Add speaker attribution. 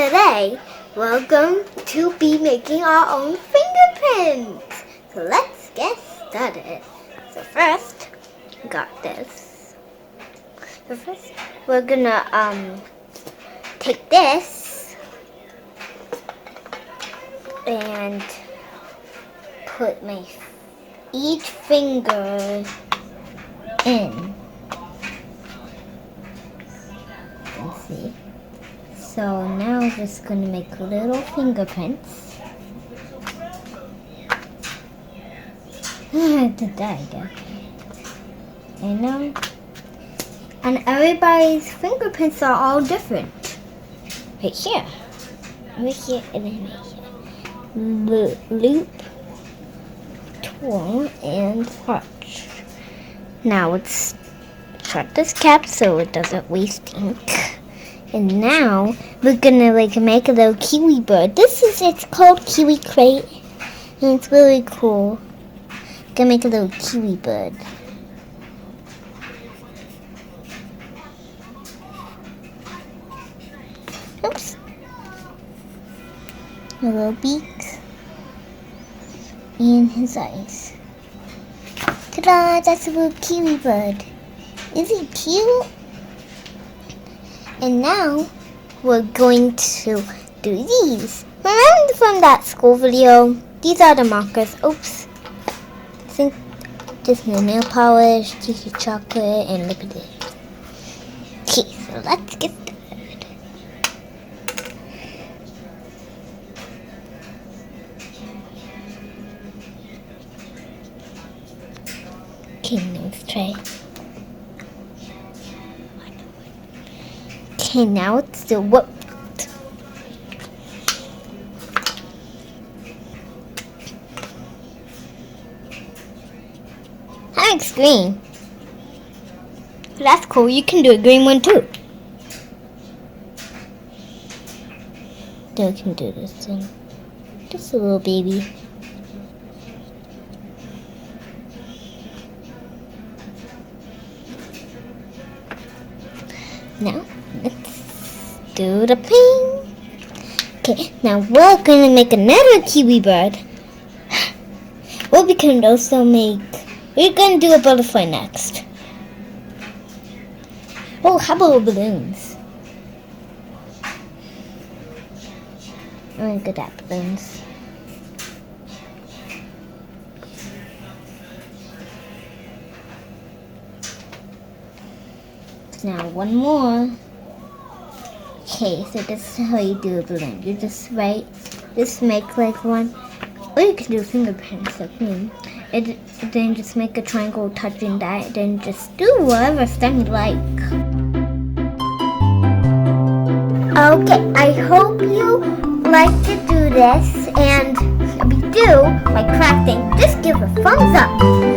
Speaker 1: today we're going to be making our own fingerprints. So let's get started. So first, got this. So first, we're gonna take this and put each finger in. Let's see. So now we're just gonna make little fingerprints. And everybody's fingerprints are all different. Right here, and then right here. Loop, twirl, and arch. Now let's shut this cap so it doesn't waste ink. And now we're gonna make a little kiwi bird. It's called Kiwi Crate, and it's really cool. Gonna make a little kiwi bird. Oops. A little beak and his eyes. Ta-da! That's a little kiwi bird. Is he cute? And now we're going to do these. Remember from that school video? These are the markers. Oops. I think just the nail polish, cheeky chocolate, and look at this. Okay, so let's get started. Okay, now let's try. Okay, now it's the what? I like green. That's cool. You can do a green one too. Then we can do this thing. Just a little baby. Now let's do the ping. Okay, now we're gonna make another kiwi bird. Well, we can also we're gonna do a butterfly next. Oh, how about balloons? I'm good at balloons. Now one more. Okay, so this is how you do a balloon. You just make like one, or you can do fingerprints like me. Then just make a triangle touching that. Then just do whatever stem you like. Okay, I hope you like to do this, and if you do like crafting, just give a thumbs up.